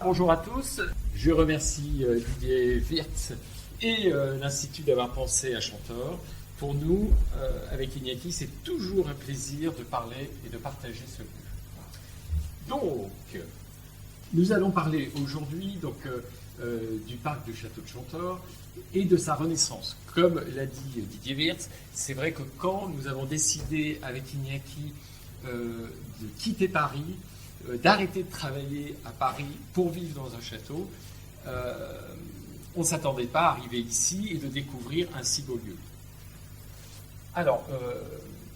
Bonjour à tous, je remercie Didier Wirtz et l'Institut d'avoir pensé à Chantor. Pour nous, avec Iñaki, c'est toujours un plaisir de parler et de partager ce lieu. Donc, nous allons parler aujourd'hui du parc du château de Chantor et de sa renaissance. Comme l'a dit Didier Wirtz, c'est vrai que quand nous avons décidé avec Iñaki de quitter Paris, d'arrêter de travailler à Paris pour vivre dans un château, on ne s'attendait pas à arriver ici et de découvrir un si beau lieu. Alors,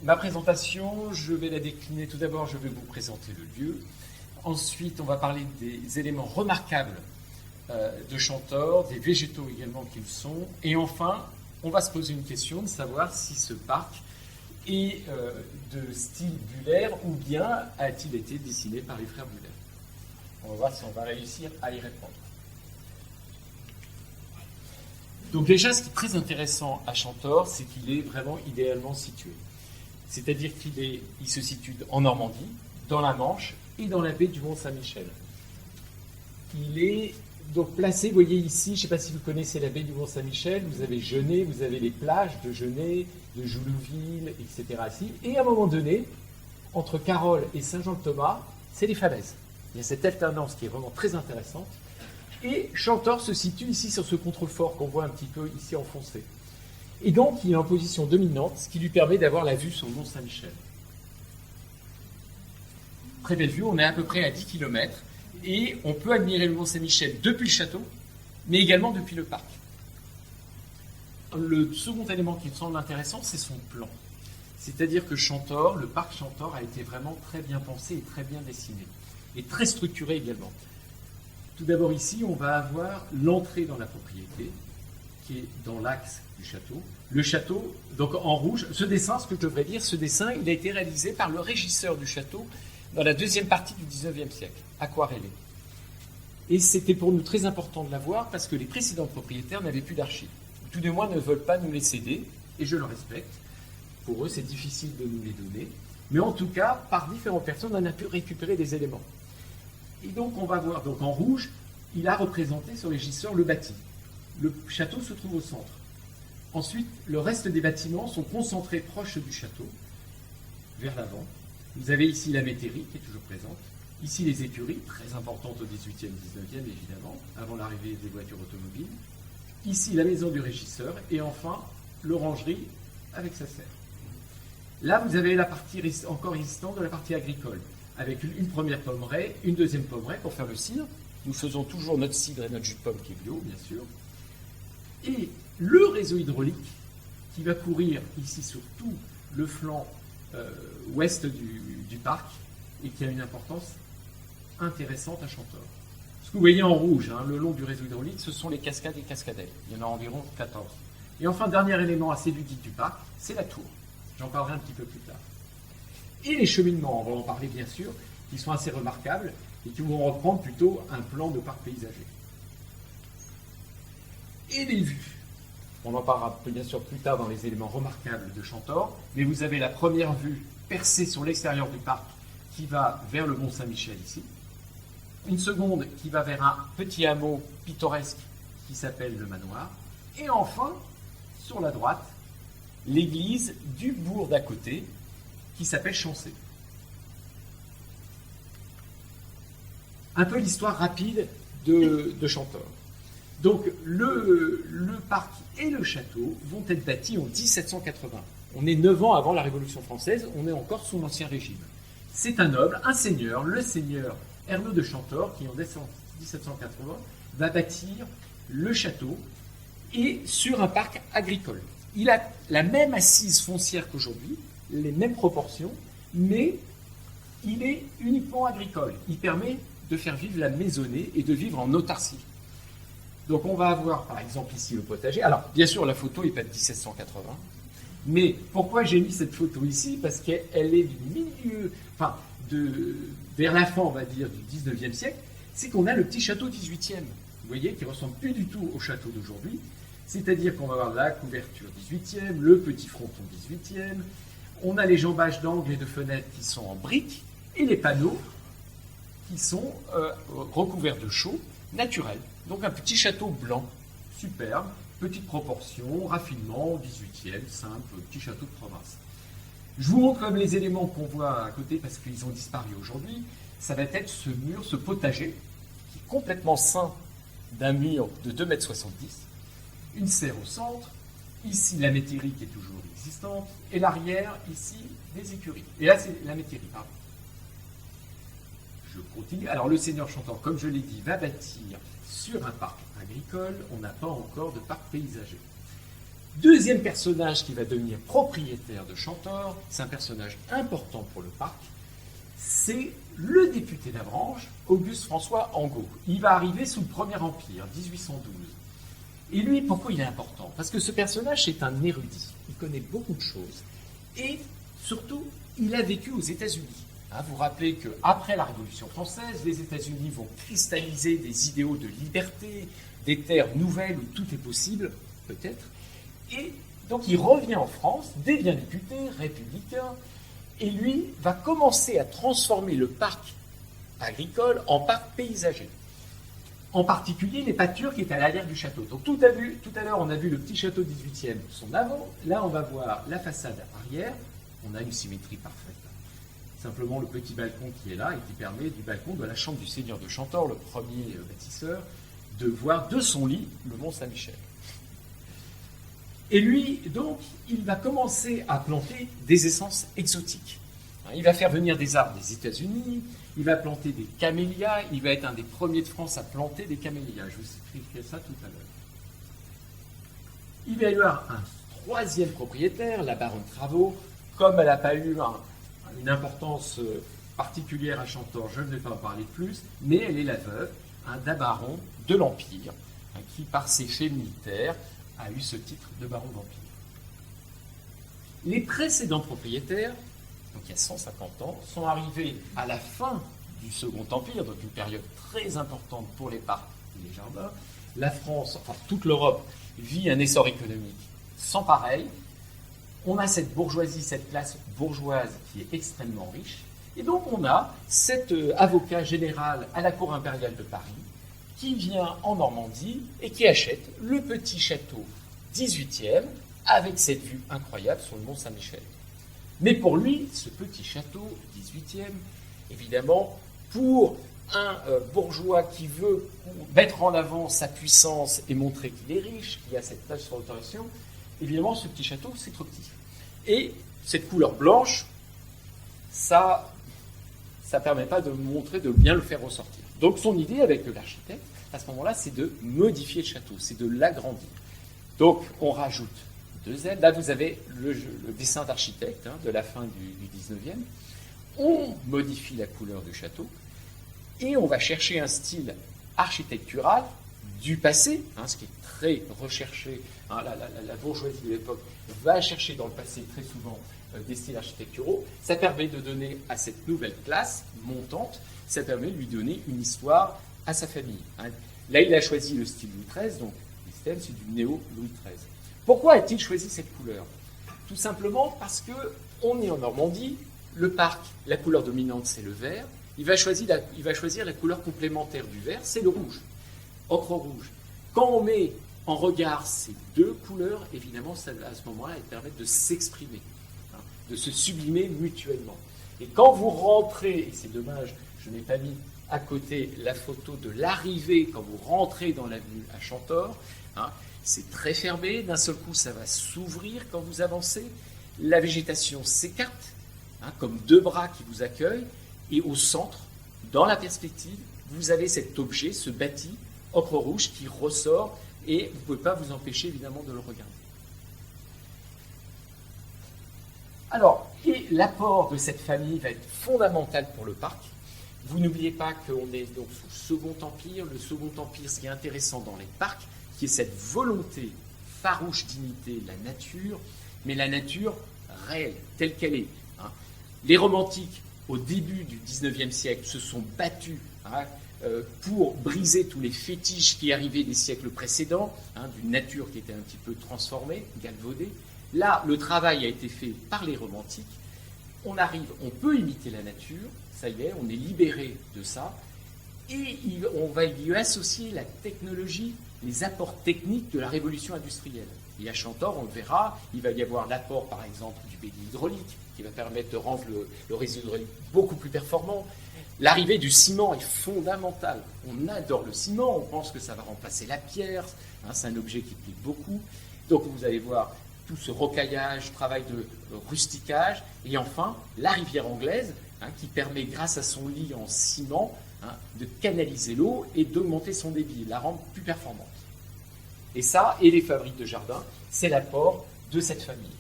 ma présentation, je vais la décliner. Tout d'abord, je vais vous présenter le lieu. Ensuite, on va parler des éléments remarquables de Chantor, des végétaux également qu'ils sont. Et enfin, on va se poser une question de savoir si ce parc est de style Buller ou bien a-t-il été dessiné par les frères Buller. On va voir si on va réussir à y répondre. Donc déjà, ce qui est très intéressant à Chantor, c'est qu'il est vraiment idéalement situé. C'est-à-dire qu'il se situe en Normandie, dans la Manche et dans la baie du Mont-Saint-Michel. Il est donc placé, vous voyez ici, je ne sais pas si vous connaissez la baie du Mont-Saint-Michel, vous avez Genêt, vous avez les plages de Genêt, de Joulouville, etc. ici. Et à un moment donné, entre Carole et Saint-Jean-de-Thomas, c'est les falaises. Il y a cette alternance qui est vraiment très intéressante. Et Chantor se situe ici sur ce contrefort qu'on voit un petit peu ici enfoncé. Et donc, il est en position dominante, ce qui lui permet d'avoir la vue sur le Mont-Saint-Michel. Très belle vue, on est à peu près à 10 km, et on peut admirer le Mont-Saint-Michel depuis le château, mais également depuis le parc. Le second élément qui me semble intéressant, c'est son plan. C'est-à-dire que Chantor, le parc Chantor, a été vraiment très bien pensé et très bien dessiné, et très structuré également. Tout d'abord ici, on va avoir l'entrée dans la propriété, qui est dans l'axe du château. Le château, donc en rouge, ce dessin, ce que je devrais dire, ce dessin, il a été réalisé par le régisseur du château dans la deuxième partie du XIXe siècle, aquarellé. Et c'était pour nous très important de l'avoir parce que les précédents propriétaires n'avaient plus d'archives. Tout du moins ne veulent pas nous les céder, et je le respecte. Pour eux, c'est difficile de nous les donner. Mais en tout cas, par différentes personnes, on a pu récupérer des éléments. Et donc, on va voir, donc en rouge, il a représenté sur les régisseurs le bâti. Le château se trouve au centre. Ensuite, le reste des bâtiments sont concentrés proches du château, vers l'avant. Vous avez ici la métairie qui est toujours présente. Ici, les écuries, très importantes au XVIIIe, XIXe, évidemment, avant l'arrivée des voitures automobiles. Ici, la maison du régisseur. Et enfin, l'orangerie avec sa serre. Là, vous avez la partie encore résistante de la partie agricole, avec une première pommeraie, une deuxième pommeraie pour faire le cidre. Nous faisons toujours notre cidre et notre jus de pomme qui est bio, bien sûr. Et le réseau hydraulique qui va courir ici sur tout le flanc ouest du parc et qui a une importance intéressante à Chantor. Ce que vous voyez en rouge, le long du réseau hydraulique, ce sont les cascades et cascadelles. Il y en a environ 14. Et enfin, dernier élément assez ludique du parc, c'est la tour. J'en parlerai un petit peu plus tard. Et les cheminements, on va en parler bien sûr, qui sont assez remarquables et qui vont reprendre plutôt un plan de parc paysager. Et les vues. On en parlera bien sûr plus tard dans les éléments remarquables de Chantor, mais vous avez la première vue percée sur l'extérieur du parc qui va vers le Mont-Saint-Michel ici. Une seconde qui va vers un petit hameau pittoresque qui s'appelle le Manoir. Et enfin, sur la droite, l'église du bourg d'à côté, qui s'appelle Chancé. Un peu l'histoire rapide de Chantor. Donc, le parc et le château vont être bâtis en 1780. On est 9 ans avant la Révolution française, on est encore sous l'Ancien Régime. C'est un noble, un seigneur, le seigneur Ernaud de Chantor, qui en 1780 va bâtir le château et sur un parc agricole. Il a la même assise foncière qu'aujourd'hui, les mêmes proportions, mais il est uniquement agricole. Il permet de faire vivre la maisonnée et de vivre en autarcie. Donc on va avoir par exemple ici le potager. Alors bien sûr la photo n'est pas de 1780, mais pourquoi j'ai mis cette photo ici? Parce qu'elle est du milieu, vers la fin on va dire du 19e siècle, c'est qu'on a le petit château 18e, vous voyez, qui ne ressemble plus du tout au château d'aujourd'hui. C'est-à-dire qu'on va avoir la couverture 18e, le petit fronton 18e, on a les jambages d'angles et de fenêtres qui sont en briques, et les panneaux qui sont recouverts de chaux naturels. Donc un petit château blanc, superbe, petite proportion, raffinement, 18e, simple, petit château de province. Je vous montre comme les éléments qu'on voit à côté parce qu'ils ont disparu aujourd'hui. Ça va être ce mur, ce potager, qui est complètement ceint d'un mur de 2,70 m, une serre au centre, ici la métairie qui est toujours existante, et l'arrière, ici, des écuries. Et là, c'est la métairie, pardon. Je continue. Alors, le seigneur Chantor, comme je l'ai dit, va bâtir sur un parc agricole. On n'a pas encore de parc paysager. Deuxième personnage qui va devenir propriétaire de Chantor, c'est un personnage important pour le parc, c'est le député d'Avranches, Auguste François Angot. Il va arriver sous le Premier Empire, 1812. Et lui, pourquoi il est important? Parce que ce personnage est un érudit. Il connaît beaucoup de choses. Et surtout, il a vécu aux États-Unis. Vous vous rappelez qu'après la Révolution française, les États-Unis vont cristalliser des idéaux de liberté, des terres nouvelles où tout est possible, peut-être. Et donc il revient en France, devient député, républicain, et lui va commencer à transformer le parc agricole en parc paysager. En particulier les pâtures qui étaient à l'arrière du château. Donc tout à l'heure, on a vu le petit château 18e, son avant. Là, on va voir la façade arrière. On a une symétrie parfaite. Simplement le petit balcon qui est là et qui permet du balcon de la chambre du seigneur de Chantor, le premier bâtisseur, de voir de son lit le Mont Saint-Michel. Et lui, donc, il va commencer à planter des essences exotiques. Il va faire venir des arbres des États-Unis, il va planter des camélias, il va être un des premiers de France à planter des camélias. Je vous expliquerai ça tout à l'heure. Il va y avoir un troisième propriétaire, la baronne Travaux. Comme elle n'a pas eu une importance particulière à Chantor, je ne vais pas en parler plus, mais elle est la veuve d'un baron de l'Empire, qui, par ses faits militaires, a eu ce titre de baron d'Empire. Les précédents propriétaires, donc il y a 150 ans, sont arrivés à la fin du Second Empire, donc une période très importante pour les parcs et les jardins. La France, enfin toute l'Europe, vit un essor économique sans pareil. On a cette bourgeoisie, cette classe bourgeoise qui est extrêmement riche. Et donc on a cet avocat général à la cour impériale de Paris qui vient en Normandie et qui achète le petit château 18e avec cette vue incroyable sur le Mont Saint-Michel. Mais pour lui, ce petit château 18e, évidemment, pour un bourgeois qui veut mettre en avant sa puissance et montrer qu'il est riche, qu'il a cette tâche sur l'autorisation, évidemment, ce petit château, c'est trop petit. Et cette couleur blanche, ça ne permet pas de montrer, de bien le faire ressortir. Donc son idée avec l'architecte, à ce moment-là, c'est de modifier le château, c'est de l'agrandir. Donc on rajoute 2 ailes. Là, vous avez le dessin d'architecte de la fin du 19e. On modifie la couleur du château et on va chercher un style architectural du passé, ce qui est très recherché. La bourgeoisie de l'époque va chercher dans le passé très souvent des styles architecturaux. Ça permet de donner à cette nouvelle classe montante, ça permet de lui donner une histoire à sa famille. Là, il a choisi le style Louis XIII, donc le système, c'est du néo-Louis XIII. Pourquoi a-t-il choisi cette couleur? Tout simplement parce qu'on est en Normandie, le parc, la couleur dominante, c'est le vert. Il va choisir la couleur complémentaire du vert, c'est le rouge, ocre rouge. Quand on met en regard ces deux couleurs, évidemment, à ce moment-là, elles permettent de s'exprimer, de se sublimer mutuellement. Et quand vous rentrez, et c'est dommage, je n'ai pas mis à côté la photo de l'arrivée, quand vous rentrez dans l'avenue à Chantor, c'est très fermé, d'un seul coup ça va s'ouvrir quand vous avancez, la végétation s'écarte, comme 2 bras qui vous accueillent, et au centre, dans la perspective, vous avez cet objet, ce bâti, ocre rouge, qui ressort, et vous ne pouvez pas vous empêcher évidemment de le regarder. Alors, et l'apport de cette famille va être fondamental pour le parc. Vous n'oubliez pas qu'on est donc sous le Second Empire. Le Second Empire, ce qui est intéressant dans les parcs, qui est cette volonté farouche d'imiter la nature, mais la nature réelle, telle qu'elle est. Les romantiques, au début du XIXe siècle, se sont battus pour briser tous les fétiches qui arrivaient des siècles précédents, d'une nature qui était un petit peu transformée, galvaudée. Là, le travail a été fait par les romantiques. on arrive, on peut imiter la nature, ça y est, on est libéré de ça, et on va y associer la technologie, les apports techniques de la révolution industrielle. Et à Chantor, on le verra, il va y avoir l'apport, par exemple, du bédi hydraulique, qui va permettre de rendre le réseau hydraulique beaucoup plus performant. L'arrivée du ciment est fondamentale. On adore le ciment, on pense que ça va remplacer la pierre, hein, c'est un objet qui plaît beaucoup. Donc vous allez voir tout ce rocaillage, travail de rusticage, et enfin la rivière anglaise, hein, qui permet, grâce à son lit en ciment, hein, de canaliser l'eau et d'augmenter son débit, la rendre plus performante. Et ça, et les fabriques de jardin, c'est l'apport de cette famille.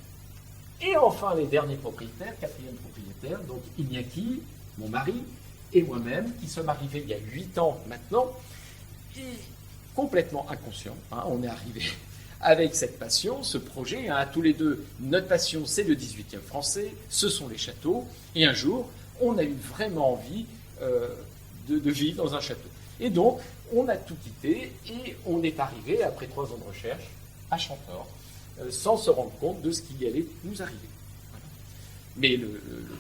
Et enfin, les derniers propriétaires, quatrième propriétaire, donc Iñaki, mon mari, et moi-même, qui sommes arrivés il y a 8 ans maintenant, et complètement inconscients. Hein, on est arrivés avec cette passion, ce projet. Hein, tous les deux, notre passion, c'est le 18e français, ce sont les châteaux. Et un jour, on a eu vraiment envie de vivre dans un château. Et donc, on a tout quitté et on est arrivé, après 3 ans de recherche, à Chantor, sans se rendre compte de ce qui allait nous arriver. Voilà. Mais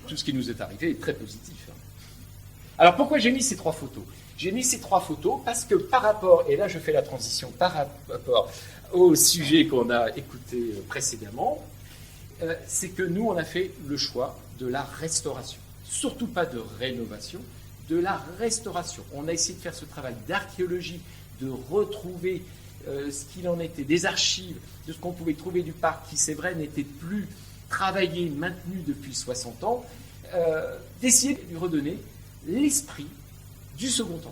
tout ce qui nous est arrivé est très positif. Hein. Alors, pourquoi j'ai mis ces 3 photos? J'ai mis ces 3 photos parce que par rapport, et là je fais la transition par rapport au sujet qu'on a écouté précédemment, c'est que nous, on a fait le choix de la restauration. Surtout pas de rénovation, de la restauration. On a essayé de faire ce travail d'archéologie, de retrouver ce qu'il en était, des archives, de ce qu'on pouvait trouver du parc, qui c'est vrai n'était plus travaillé, maintenu depuis 60 ans, d'essayer de lui redonner l'esprit du Second Empire.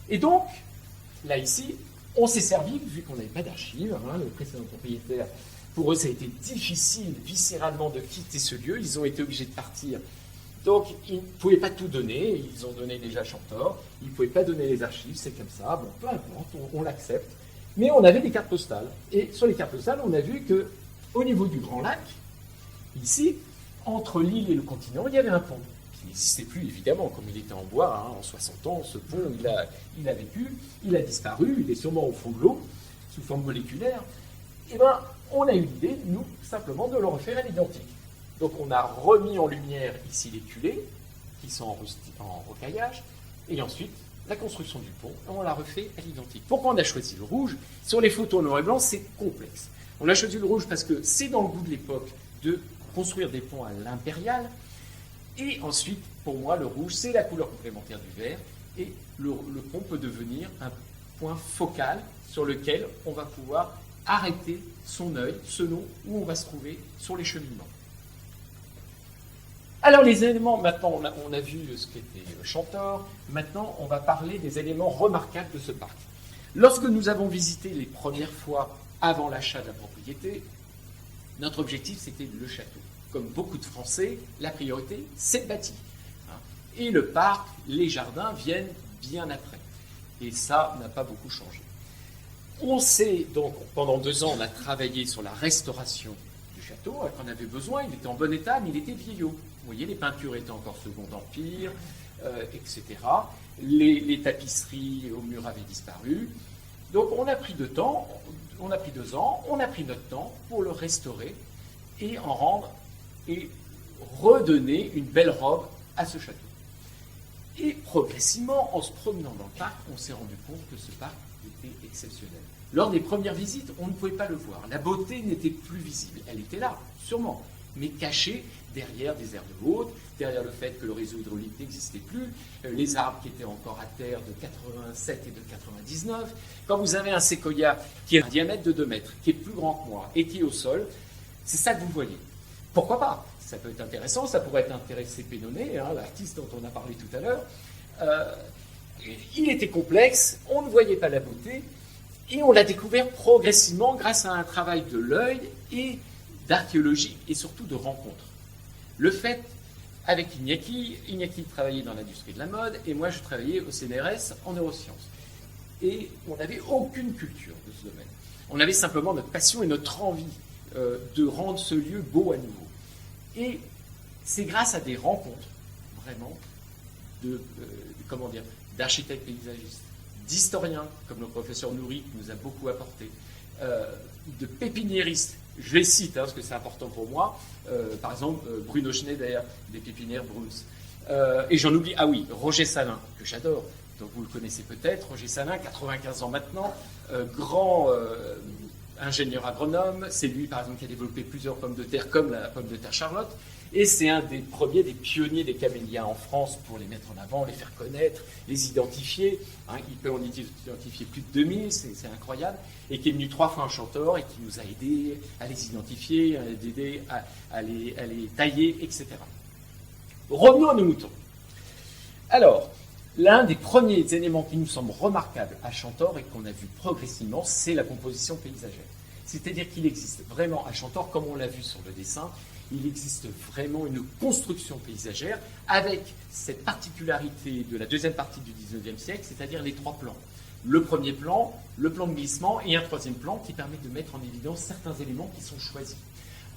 Et donc, là ici, on s'est servi, vu qu'on n'avait pas d'archives, hein, le précédent propriétaire, pour eux ça a été difficile viscéralement de quitter ce lieu, ils ont été obligés de partir. Donc, ils ne pouvaient pas tout donner, ils ont donné déjà Chantor, ils ne pouvaient pas donner les archives, c'est comme ça, bon, peu importe, on l'accepte. Mais on avait des cartes postales, et sur les cartes postales, on a vu qu'au niveau du Grand Lac, ici, entre l'île et le continent, il y avait un pont, qui n'existait plus évidemment, comme il était en bois, hein, en 60 ans, ce pont, il a vécu, il a disparu, il est sûrement au fond de l'eau, sous forme moléculaire. Eh bien, on a eu l'idée, nous, simplement, de le refaire à l'identique. Donc on a remis en lumière ici les culées, qui sont en rocaillage, et ensuite la construction du pont, on l'a refait à l'identique. Pourquoi on a choisi le rouge? Sur les photos en noir et blanc, c'est complexe. On a choisi le rouge parce que c'est dans le goût de l'époque de construire des ponts à l'impériale, et ensuite, pour moi, le rouge, c'est la couleur complémentaire du vert, et le pont peut devenir un point focal sur lequel on va pouvoir arrêter son œil selon où on va se trouver sur les cheminements. Alors les éléments, maintenant on a vu ce qu'était Chantor, maintenant on va parler des éléments remarquables de ce parc. Lorsque nous avons visité les premières fois avant l'achat de la propriété, notre objectif c'était le château. Comme beaucoup de Français, la priorité c'est le bâti. Et le parc, les jardins viennent bien après. Et ça n'a pas beaucoup changé. On sait donc, pendant 2 ans, on a travaillé sur la restauration du château, qu'on avait besoin, il était en bon état, mais il était vieillot. Vous voyez, les peintures étaient encore Second Empire, etc. Les tapisseries au mur avaient disparu. Donc on a pris 2 ans, on a pris 2 ans, on a pris notre temps pour le restaurer et en rendre et redonner une belle robe à ce château. Et progressivement, en se promenant dans le parc, on s'est rendu compte que ce parc était exceptionnel. Lors des premières visites, on ne pouvait pas le voir. La beauté n'était plus visible. Elle était là, sûrement, mais cachée derrière des aires de haute, derrière le fait que le réseau hydraulique n'existait plus, les arbres qui étaient encore à terre de 87 et de 99. Quand vous avez un séquoia qui a un diamètre de 2 mètres, qui est plus grand que moi et qui est au sol, c'est ça que vous voyez. Pourquoi pas? Ça peut être intéressant, ça pourrait intéresser Pénonnet, hein, l'artiste dont on a parlé tout à l'heure. Il était complexe, on ne voyait pas la beauté, et on l'a découvert progressivement grâce à un travail de l'œil et d'archéologie, et surtout de rencontres. Le fait, avec Iñaki travaillait dans l'industrie de la mode, et moi je travaillais au CNRS en neurosciences. Et on n'avait aucune culture de ce domaine. On avait simplement notre passion et notre envie de rendre ce lieu beau à nouveau. Et c'est grâce à des rencontres, vraiment, d'architectes paysagistes, d'historiens, comme le professeur Nourri, qui nous a beaucoup apporté, de pépiniéristes Je les cite, parce que c'est important pour moi. Par exemple, Bruno Schneider, des pépinières Bruns. Et j'en oublie, ah oui, Roger Salin, que j'adore. Donc vous le connaissez peut-être, Roger Salin, 95 ans maintenant, grand ingénieur agronome. C'est lui, par exemple, qui a développé plusieurs pommes de terre, comme la pomme de terre Charlotte. Et c'est un des premiers, des pionniers des camélias en France pour les mettre en avant, les faire connaître, les identifier. Il peut en identifier plus de 2000, c'est incroyable. Et qui est venu 3 fois en Chantor et qui nous a aidés à les identifier, à les tailler, etc. Revenons à nos moutons. Alors, l'un des premiers éléments qui nous semble remarquable à Chantor et qu'on a vu progressivement, c'est la composition paysagère. C'est-à-dire qu'il existe vraiment à Chantor, comme on l'a vu sur le dessin, il existe vraiment une construction paysagère avec cette particularité de la deuxième partie du XIXe siècle, c'est-à-dire les 3 plans. Le premier plan, le plan de glissement et un troisième plan qui permet de mettre en évidence certains éléments qui sont choisis,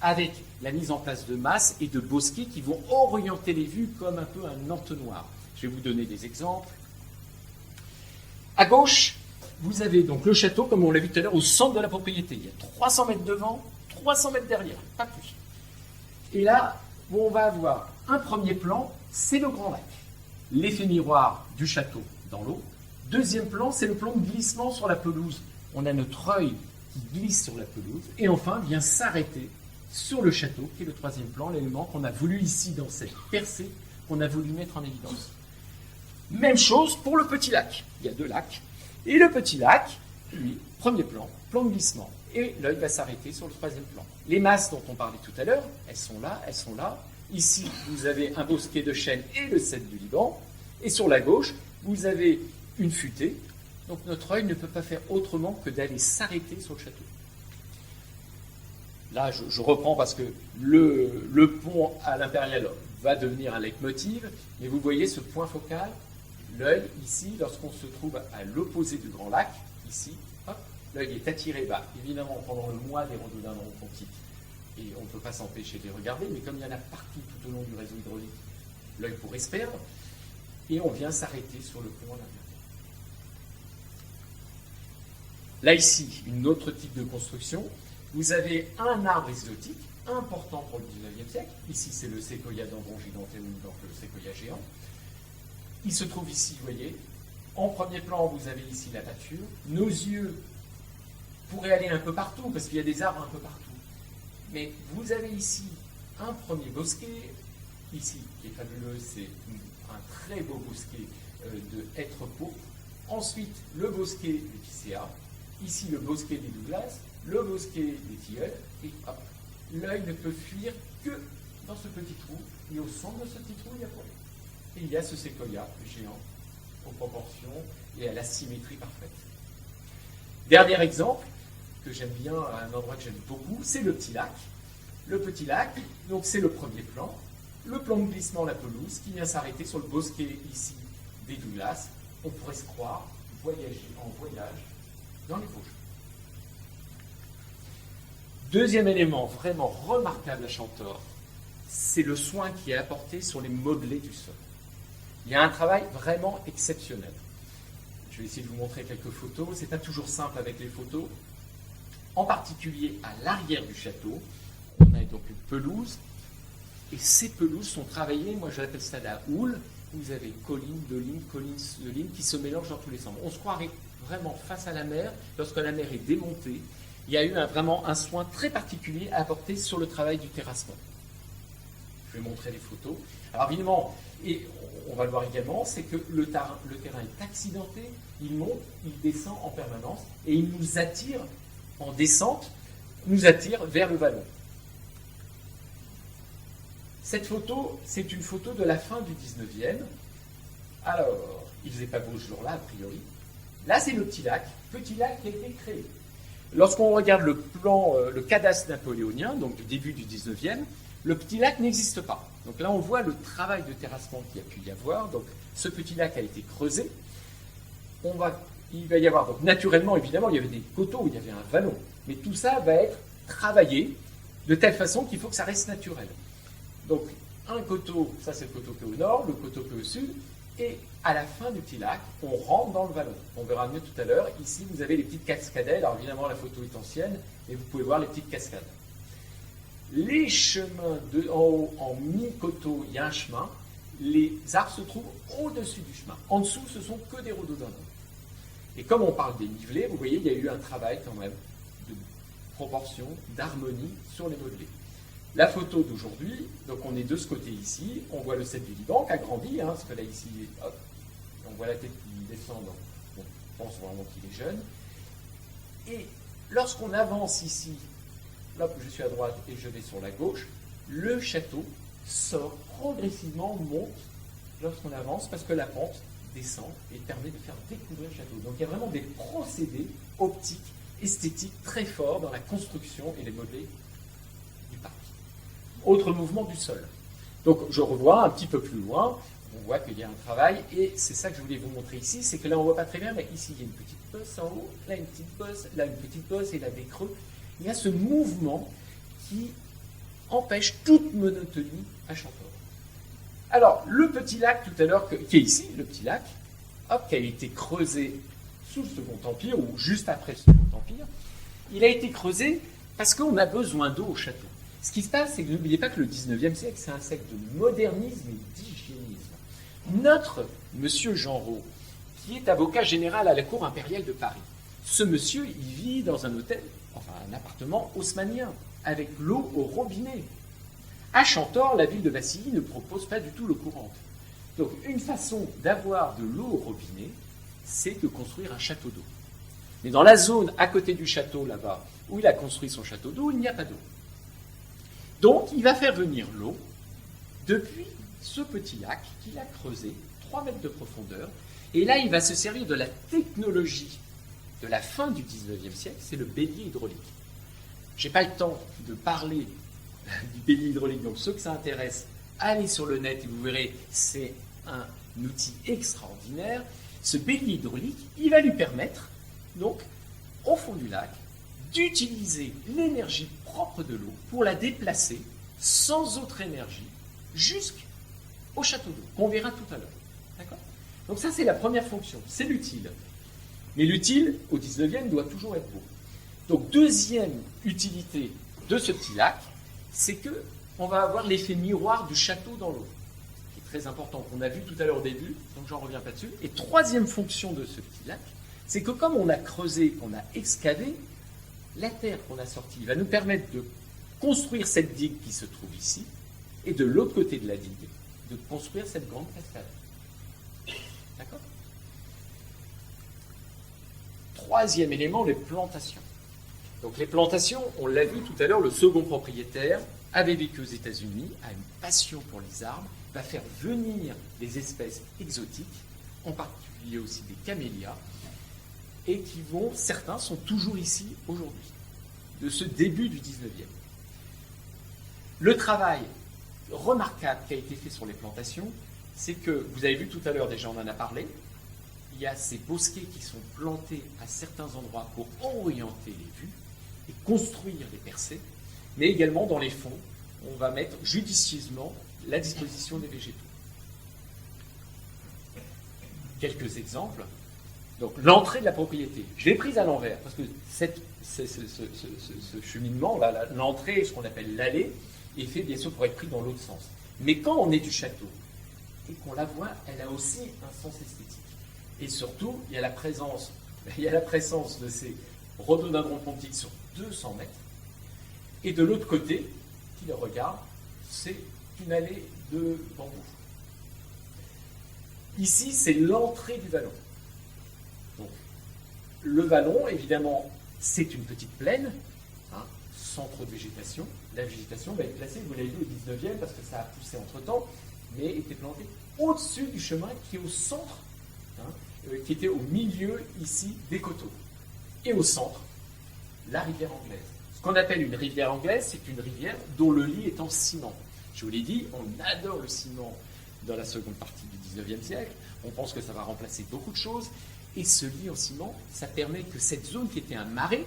avec la mise en place de masses et de bosquets qui vont orienter les vues comme un peu un entonnoir. Je vais vous donner des exemples. À gauche, vous avez donc le château, comme on l'a vu tout à l'heure, au centre de la propriété. Il y a 300 mètres devant, 300 mètres derrière, pas plus. Et là, on va avoir un premier plan, c'est le Grand Lac. L'effet miroir du château dans l'eau. Deuxième plan, c'est le plan de glissement sur la pelouse. On a notre œil qui glisse sur la pelouse. Et enfin, vient s'arrêter sur le château, qui est le troisième plan, l'élément qu'on a voulu ici, dans cette percée, qu'on a voulu mettre en évidence. Même chose pour le petit lac. Il y a 2 lacs. Et le petit lac, lui, premier plan, plan de glissement. Et l'œil va s'arrêter sur le troisième plan. Les masses dont on parlait tout à l'heure, elles sont là, elles sont là. Ici, vous avez un bosquet de chênes et le cèdre du Liban. Et sur la gauche, vous avez une futaie. Donc notre œil ne peut pas faire autrement que d'aller s'arrêter sur le château. Là, je reprends parce que le pont à l'Impérial va devenir un leitmotiv. Mais vous voyez ce point focal, l'œil ici, lorsqu'on se trouve à l'opposé du Grand Lac, ici, l'œil est attiré, évidemment, pendant le mois des rhododendrons pontiques, et on ne peut pas s'empêcher de les regarder, mais comme il y en a partout tout au long du réseau hydraulique, l'œil pourrait se perdre, et on vient s'arrêter sur le pont à l'intérieur. Là, ici, une autre type de construction, vous avez un arbre exotique important pour le XIXe siècle. Ici, c'est le séquoia d'Ambron giganteum, donc le séquoia géant. Il se trouve ici, vous voyez, en premier plan, vous avez ici la pâture. Nos yeux pourraient aller un peu partout, parce qu'il y a des arbres un peu partout. Mais vous avez ici un premier bosquet, ici, qui est fabuleux, c'est un très beau bosquet de hêtre pourpre. Ensuite, le bosquet des Ticéas. Ici, le bosquet des Douglas, le bosquet des tilleuls, et hop, l'œil ne peut fuir que dans ce petit trou, et au centre de ce petit trou, il y a quoi? Et il y a ce séquoia géant, aux proportions et à la symétrie parfaite. Dernier exemple, que j'aime bien, un endroit que j'aime beaucoup, c'est le petit lac. Le petit lac, donc c'est le premier plan, le plan de glissement, la pelouse, qui vient s'arrêter sur le bosquet ici des Douglas. On pourrait se croire voyager en voyage dans les Vosges. Deuxième élément vraiment remarquable à Chantor, c'est le soin qui est apporté sur les modelés du sol. Il y a un travail vraiment exceptionnel. Je vais essayer de vous montrer quelques photos. Ce n'est pas toujours simple avec les photos. En particulier à l'arrière du château, on a donc une pelouse. Et ces pelouses sont travaillées, moi j'appelle ça la houle. Vous avez collines, de lignes qui se mélangent dans tous les sens. On se croirait vraiment face à la mer. Lorsque la mer est démontée, il y a eu vraiment un soin très particulier à apporter sur le travail du terrassement. Je vais montrer les photos. Alors évidemment, et on va le voir également, c'est que le terrain est accidenté, il monte, il descend en permanence, et il nous attire en descente, nous attire vers le vallon. Cette photo, c'est une photo de la fin du 19e. Alors, il ne faisait pas beau ce jour-là, a priori. Là, c'est le petit lac qui a été créé. Lorsqu'on regarde le plan, le cadastre napoléonien, donc du début du 19e, le petit lac n'existe pas. Donc là, on voit le travail de terrassement qu'il y a pu y avoir. Donc, ce petit lac a été creusé. Il va y avoir, donc naturellement, évidemment, il y avait des coteaux, il y avait un vallon. Mais tout ça va être travaillé de telle façon qu'il faut que ça reste naturel. Donc, un coteau, ça c'est le coteau qui est au nord, le coteau qui est au sud, et à la fin du petit lac, on rentre dans le vallon. On verra mieux tout à l'heure. Ici, vous avez les petites cascadelles. Alors évidemment, la photo est ancienne, et vous pouvez voir les petites cascades. Les chemins en haut, en mi-coteau, il y a un chemin. Les arbres se trouvent au-dessus du chemin. En dessous, ce sont que des rhododendrons. Et comme on parle des nivelés, vous voyez, il y a eu un travail quand même de proportion, d'harmonie sur les modelés. La photo d'aujourd'hui, donc on est de ce côté ici, on voit le cèpe du Liban qui a grandi, parce que là ici, hop, on voit la tête qui descend, donc on pense vraiment qu'il est jeune. Et lorsqu'on avance ici, là je suis à droite et je vais sur la gauche, le château sort progressivement, monte lorsqu'on avance parce que la pente descend et permet de faire découvrir le château. Donc il y a vraiment des procédés optiques, esthétiques très forts dans la construction et les modelés du parc. Autre mouvement du sol. Donc je revois un petit peu plus loin, on voit qu'il y a un travail et c'est ça que je voulais vous montrer ici, c'est que là on ne voit pas très bien, mais ici il y a une petite bosse en haut, là une petite bosse, là une petite bosse et là des creux. Il y a ce mouvement qui empêche toute monotonie à Chantor. Alors, le petit lac tout à l'heure, qui est ici, le petit lac, qui a été creusé sous le Second Empire, ou juste après le Second Empire, il a été creusé parce qu'on a besoin d'eau au château. Ce qui se passe, c'est que n'oubliez pas que le 19e siècle, c'est un siècle de modernisme et d'hygiénisme. Notre monsieur Jean Rau, qui est avocat général à la cour impériale de Paris, ce monsieur, il vit dans un hôtel, enfin un appartement haussmannien, avec l'eau au robinet. À Chantor, la ville de Vassili ne propose pas du tout l'eau courante. Donc, une façon d'avoir de l'eau au robinet, c'est de construire un château d'eau. Mais dans la zone à côté du château, là-bas, où il a construit son château d'eau, il n'y a pas d'eau. Donc, il va faire venir l'eau depuis ce petit lac qu'il a creusé, 3 mètres de profondeur. Et là, il va se servir de la technologie de la fin du 19e siècle, c'est le bélier hydraulique. Je n'ai pas le temps de parler du bélier hydraulique, donc ceux que ça intéresse, allez sur le net et vous verrez, c'est un outil extraordinaire. Ce bélier hydraulique, il va lui permettre, donc, au fond du lac, d'utiliser l'énergie propre de l'eau pour la déplacer sans autre énergie jusqu'au château d'eau, qu'on verra tout à l'heure. D'accord ? Donc ça, c'est la première fonction, c'est l'utile. Mais l'utile, au 19e, doit toujours être beau. Donc, deuxième utilité de ce petit lac, c'est qu'on va avoir l'effet miroir du château dans l'eau, qui est très important, qu'on a vu tout à l'heure au début, donc j'en reviens pas dessus. Et troisième fonction de ce petit lac, c'est que comme on a creusé, qu'on a excavé, la terre qu'on a sortie va nous permettre de construire cette digue qui se trouve ici, et de l'autre côté de la digue, de construire cette grande cascade. D'accord ? Troisième élément, les plantations. Donc les plantations, on l'a vu tout à l'heure, le second propriétaire avait vécu aux États-Unis, a une passion pour les arbres, va faire venir des espèces exotiques, en particulier aussi des camélias, et qui vont, certains sont toujours ici aujourd'hui, de ce début du 19e. Le travail remarquable qui a été fait sur les plantations, c'est que, vous avez vu tout à l'heure, déjà on en a parlé, il y a ces bosquets qui sont plantés à certains endroits pour orienter les vues et construire les percées, mais également dans les fonds, on va mettre judicieusement la disposition des végétaux. Quelques exemples. Donc l'entrée de la propriété, je l'ai prise à l'envers, parce que ce cheminement-là, l'entrée, ce qu'on appelle l'allée, est fait bien sûr pour être pris dans l'autre sens. Mais quand on est du château et qu'on la voit, elle a aussi un sens esthétique. Et surtout, il y a la présence de ces rhododendrons pontiques sur 200 mètres. Et de l'autre côté, qui le regarde, c'est une allée de bambou. Ici, c'est l'entrée du vallon. Donc, le vallon, évidemment, c'est une petite plaine, centre de végétation. La végétation va être placée, vous l'avez vu, au 19e, parce que ça a poussé entre-temps, mais était plantée au-dessus du chemin qui est au centre, qui était au milieu, ici, des coteaux. Et au centre, la rivière anglaise. Ce qu'on appelle une rivière anglaise, c'est une rivière dont le lit est en ciment. Je vous l'ai dit, on adore le ciment dans la seconde partie du 19e siècle. On pense que ça va remplacer beaucoup de choses. Et ce lit en ciment, ça permet que cette zone qui était un marais,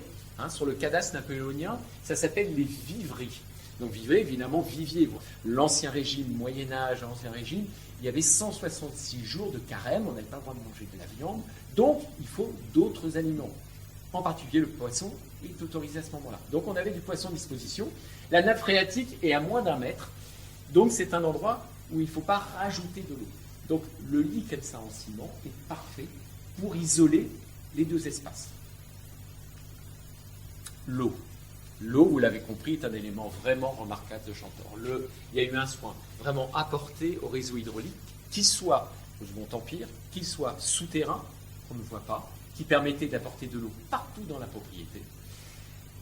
sur le cadastre napoléonien, ça s'appelle les vivreries. Donc vivreries, évidemment, vivier. L'Ancien Régime, Moyen-Âge, Ancien Régime, il y avait 166 jours de carême, on n'avait pas le droit de manger de la viande, donc il faut d'autres aliments. en particulier le poisson, est autorisé à ce moment-là. Donc on avait du poisson à disposition. La nappe phréatique est à moins d'1 mètre, donc c'est un endroit où il ne faut pas rajouter de l'eau. Donc le lit comme ça en ciment est parfait pour isoler les deux espaces. L'eau. L'eau, vous l'avez compris, est un élément vraiment remarquable de Chantor. Il y a eu un soin vraiment apporté au réseau hydraulique, qu'il soit au Second Empire, qu'il soit souterrain, qu'on ne voit pas, qui permettait d'apporter de l'eau partout dans la propriété,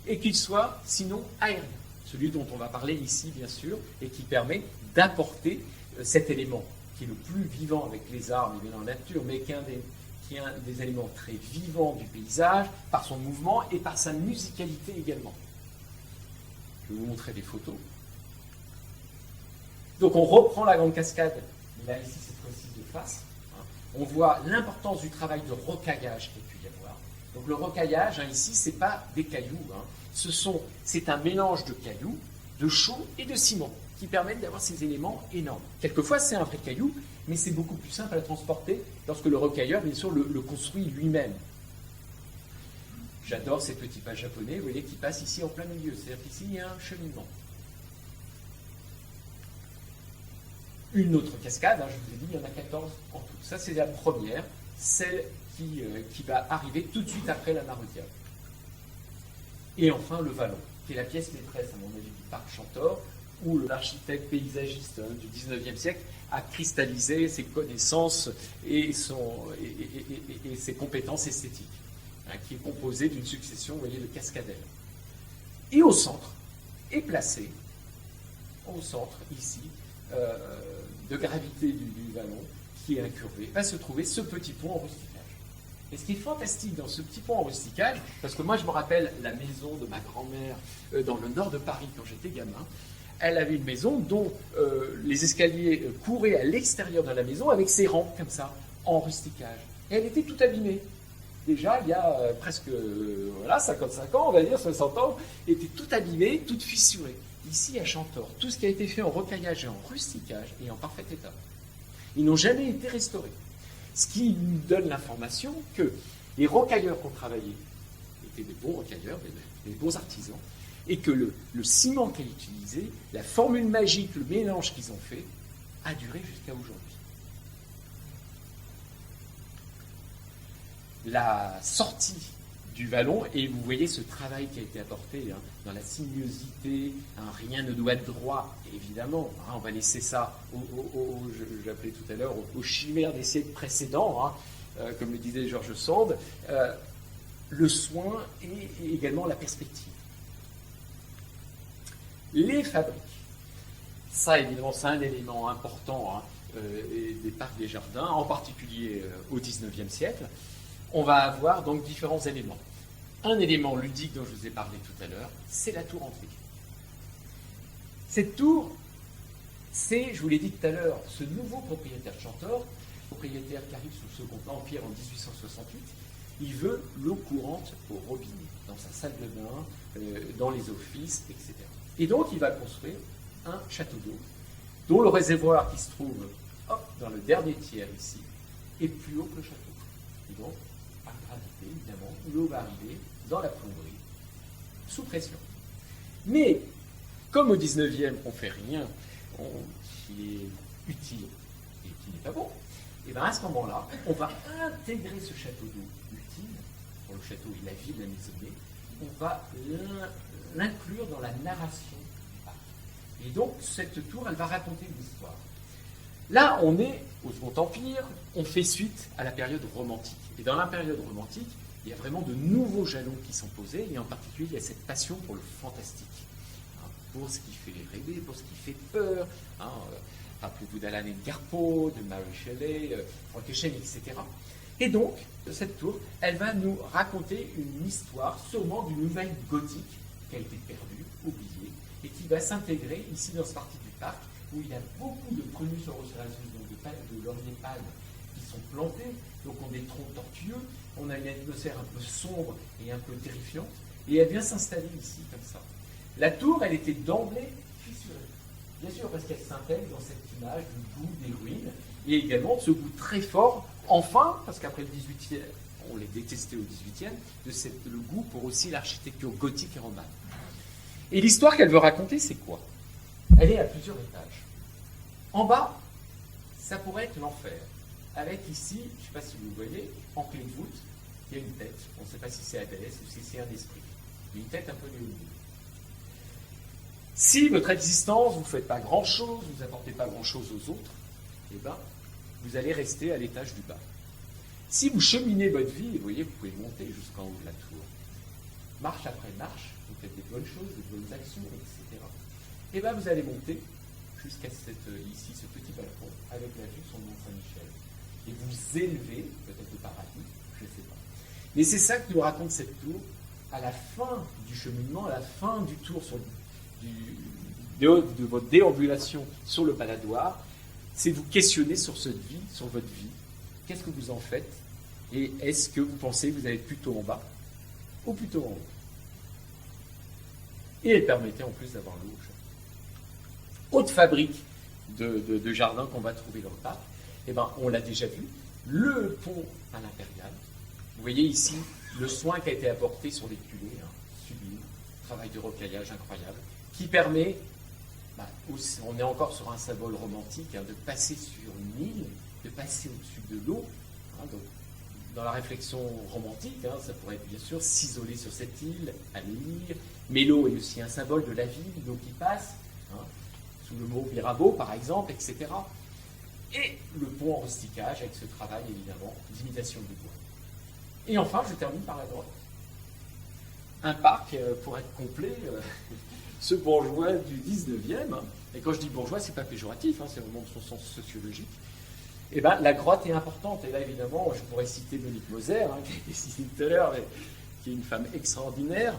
et qu'il soit sinon aérien, celui dont on va parler ici bien sûr, et qui permet d'apporter cet élément qui est le plus vivant avec les arbres et la nature, mais qui est un des éléments très vivants du paysage, par son mouvement et par sa musicalité également. Je vais vous montrer des photos. Donc on reprend la grande cascade, mais là ici cette fois-ci de face. On voit l'importance du travail de rocaillage qu'il y a pu y avoir. Donc le rocaillage, ici, ce n'est pas des cailloux. C'est un mélange de cailloux, de chaux et de ciment qui permettent d'avoir ces éléments énormes. Quelquefois, c'est un vrai caillou, mais c'est beaucoup plus simple à transporter lorsque le rocailleur, bien sûr, le construit lui-même. J'adore ces petits pas japonais, vous voyez, qui passent ici en plein milieu. C'est-à-dire qu'ici, il y a un cheminement. Une autre cascade, je vous ai dit, il y en a 14 en tout. Ça, c'est la première, celle qui va arriver tout de suite après la Marutia. Et enfin, le vallon, qui est la pièce maîtresse, à mon avis, du parc Chantor, où l'architecte paysagiste du 19e siècle a cristallisé ses connaissances et ses compétences esthétiques, qui est composé d'une succession, vous voyez, de cascadelles. Et au centre est placé, au centre, ici, de gravité du vallon, qui est incurvé, va se trouver ce petit pont en rusticage. Et ce qui est fantastique dans ce petit pont en rusticage, parce que moi je me rappelle la maison de ma grand-mère dans le nord de Paris quand j'étais gamin, elle avait une maison dont les escaliers couraient à l'extérieur de la maison avec ses rangs comme ça, en rusticage. Et elle était toute abîmée. Déjà, il y a presque 55 ans, on va dire, 60 ans, était toute abîmée, toute fissurée. Ici, à Chantor, tout ce qui a été fait en rocaillage et en rusticage est en parfait état. Ils n'ont jamais été restaurés. Ce qui nous donne l'information que les rocailleurs qui ont travaillé étaient des bons rocailleurs, des bons artisans, et que le ciment qu'ils utilisaient, la formule magique, le mélange qu'ils ont fait, a duré jusqu'à aujourd'hui. La sortie du vallon, et vous voyez ce travail qui a été apporté dans la sinuosité, rien ne doit être droit, évidemment, on va laisser ça, j'appelais tout à l'heure, aux chimères des siècles précédents, comme le disait Georges Sand, le soin et également la perspective. Les fabriques, ça évidemment c'est un élément important des parcs des jardins, en particulier au XIXe siècle. On va avoir donc différents éléments. Un élément ludique dont je vous ai parlé tout à l'heure, c'est la tour entrée. Cette tour, c'est, je vous l'ai dit tout à l'heure, ce nouveau propriétaire de Chantor, propriétaire qui arrive sous le Second Empire en 1868, il veut l'eau courante au robinet, dans sa salle de bain, dans les offices, etc. Et donc il va construire un château d'eau, dont le réservoir qui se trouve dans le dernier tiers ici, est plus haut que le château. Et donc, par gravité, évidemment, l'eau va arriver dans la plomberie, sous pression. Mais, comme au 19e, on ne fait rien qui est utile et qui n'est pas bon, et bien à ce moment-là, on va intégrer ce château d'eau utile, pour le château et la ville, la maisonnée, on va l'inclure dans la narration du parc. Et donc, cette tour, elle va raconter une histoire. Là, on est au Second Empire, on fait suite à la période romantique. Et dans la période romantique, il y a vraiment de nouveaux jalons qui sont posés, et en particulier, il y a cette passion pour le fantastique, pour ce qui fait rêver, pour ce qui fait peur. Rappelez-vous d'Alan Edgar Poe, de Mary Shelley, Frankenstein, etc. Et donc, cette tour, elle va nous raconter une histoire, sûrement d'une nouvelle gothique qui a été perdue, oubliée, et qui va s'intégrer ici dans ce parti du parc, où il y a beaucoup de Prunus oroserasus, donc de lauriers pâles, qui sont plantés, donc on a des troncs tortueux, on a une atmosphère un peu sombre et un peu terrifiante, et elle vient s'installer ici, comme ça. La tour, elle était d'emblée fissurée, bien sûr parce qu'elle s'intègre dans cette image du goût des ruines, et également de ce goût très fort, enfin, parce qu'après le 18e, on les détestait au XVIIIe, le goût pour aussi l'architecture gothique et romane. Et l'histoire qu'elle veut raconter, c'est quoi? Elle est à plusieurs étages. En bas, ça pourrait être l'enfer. Avec ici, je ne sais pas si vous voyez, en clé de voûte, il y a une tête. On ne sait pas si c'est Hadès ou si c'est un esprit. Une tête un peu léonine. Si votre existence, vous ne faites pas grand-chose, vous n'apportez pas grand-chose aux autres, eh ben, vous allez rester à l'étage du bas. Si vous cheminez votre vie, vous voyez, vous pouvez monter jusqu'en haut de la tour. Marche après marche, vous faites des bonnes choses, des bonnes actions, etc. Et bien, vous allez monter jusqu'à ici, ce petit balcon, avec la vue sur le Mont Saint-Michel. Et vous élevez, peut-être le paradis, je ne sais pas. Mais c'est ça que nous raconte cette tour, à la fin du cheminement, à la fin du tour de votre déambulation sur le Baladoire, c'est vous questionner sur cette vie, sur votre vie. Qu'est-ce que vous en faites? Et est-ce que vous pensez que vous allez plutôt en bas ou plutôt en haut? Et elle permettait en plus d'avoir l'eau. Autre fabrique de jardin qu'on va trouver dans le parc, eh ben, on l'a déjà vu, le pont à l'Impérial. Vous voyez ici le soin qui a été apporté sur les culées, sublime, travail de rocaillage incroyable, qui permet, on est encore sur un symbole romantique, de passer sur une île, de passer au-dessus de l'eau. Donc, dans la réflexion romantique, ça pourrait être bien sûr s'isoler sur cette île, aller lire, mais l'eau est aussi un symbole de la vie, l'eau qui passe, sous le mot Mirabeau par exemple, etc. Et le pont en rusticage avec ce travail évidemment d'imitation du bois. Et enfin, je termine par la grotte. Un parc, pour être complet, ce bourgeois du 19e, et quand je dis bourgeois, c'est pas péjoratif, c'est vraiment son sens sociologique. Et ben, la grotte est importante. Et là, évidemment, je pourrais citer Monique Moser, qui a été citée tout à l'heure, qui est une femme extraordinaire.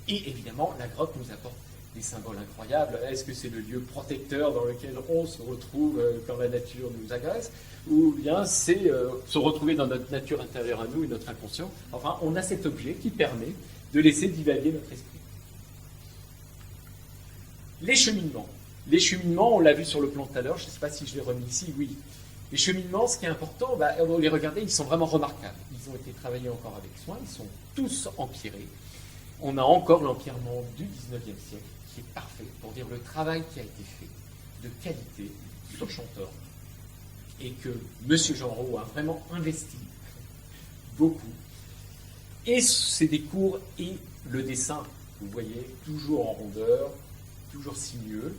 Et évidemment, la grotte nous apporte des symboles incroyables. Est-ce que c'est le lieu protecteur dans lequel on se retrouve quand la nature nous agresse? Ou bien c'est se retrouver dans notre nature intérieure à nous et notre inconscient? Enfin, on a cet objet qui permet de laisser divaguer notre esprit. Les cheminements. Les cheminements, on l'a vu sur le plan tout à l'heure, je ne sais pas si je l'ai remis ici, oui. Les cheminements, ce qui est important, vous les regardez, ils sont vraiment remarquables. Ils ont été travaillés encore avec soin, ils sont tous empirés. On a encore l'empirement du 19e siècle, qui est parfait pour dire le travail qui a été fait de qualité sur Chantor, et que M. Genreau a vraiment investi beaucoup. Et c'est des cours et le dessin, vous voyez, toujours en rondeur, toujours sinueux.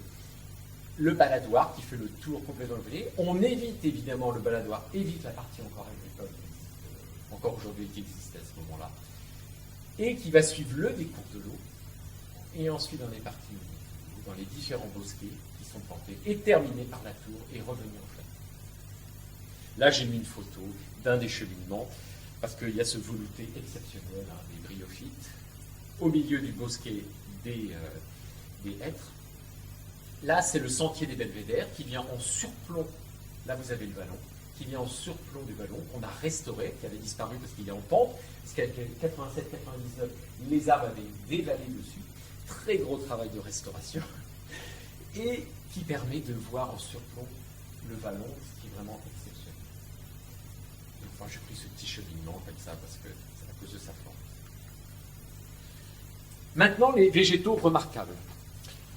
Le baladoir qui fait le tour complètement volet. On évite évidemment le baladoir, évite la partie encore agricole, encore aujourd'hui qui existe à ce moment-là, et qui va suivre le décours de l'eau, et ensuite dans les parties dans les différents bosquets qui sont plantés, et terminer par la tour et revenir au fait. Là, j'ai mis une photo d'un des cheminements, parce qu'il y a ce velouté exceptionnel, des bryophytes, au milieu du bosquet des hêtres. Là, c'est le sentier des belvédères qui vient en surplomb. Là, vous avez le vallon, qui vient en surplomb du vallon, qu'on a restauré, qui avait disparu parce qu'il est en pente, parce qu'avec 87-99, les arbres avaient dévalé dessus. Très gros travail de restauration. Et qui permet de voir en surplomb le vallon, ce qui est vraiment exceptionnel. Et enfin, j'ai pris ce petit cheminement comme ça, parce que c'est à cause de sa forme. Maintenant, les végétaux remarquables.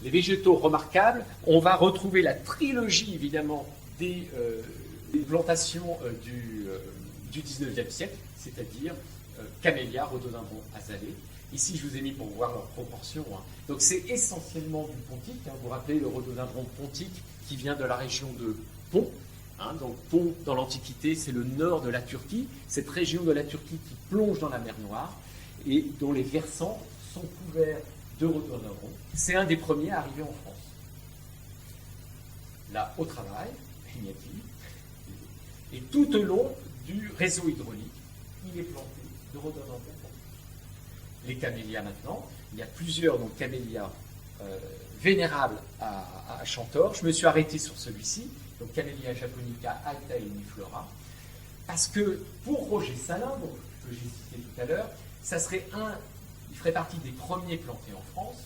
Les végétaux remarquables, on va retrouver la trilogie, évidemment, des plantations du 19e siècle, c'est-à-dire camélia, rhododendron, azalée. Ici, je vous ai mis pour voir leurs proportions. Donc, c'est essentiellement du pontique. Vous vous rappelez le rhododendron pontique qui vient de la région de Pont. Donc, Pont, dans l'Antiquité, c'est le nord de la Turquie. Cette région de la Turquie qui plonge dans la mer Noire et dont les versants sont couverts de rhododendron. C'est un des premiers à arriver en France. Là, au travail, il y a-t-il. Et tout au long du réseau hydraulique, il est planté de rhododendron. Les camélias maintenant, il y a plusieurs camélias vénérables à Chantor. Je me suis arrêté sur celui-ci, donc Camélia japonica alta uniflora, parce que pour Roger Salin, que j'ai cité tout à l'heure, ça serait il ferait partie des premiers plantés en France,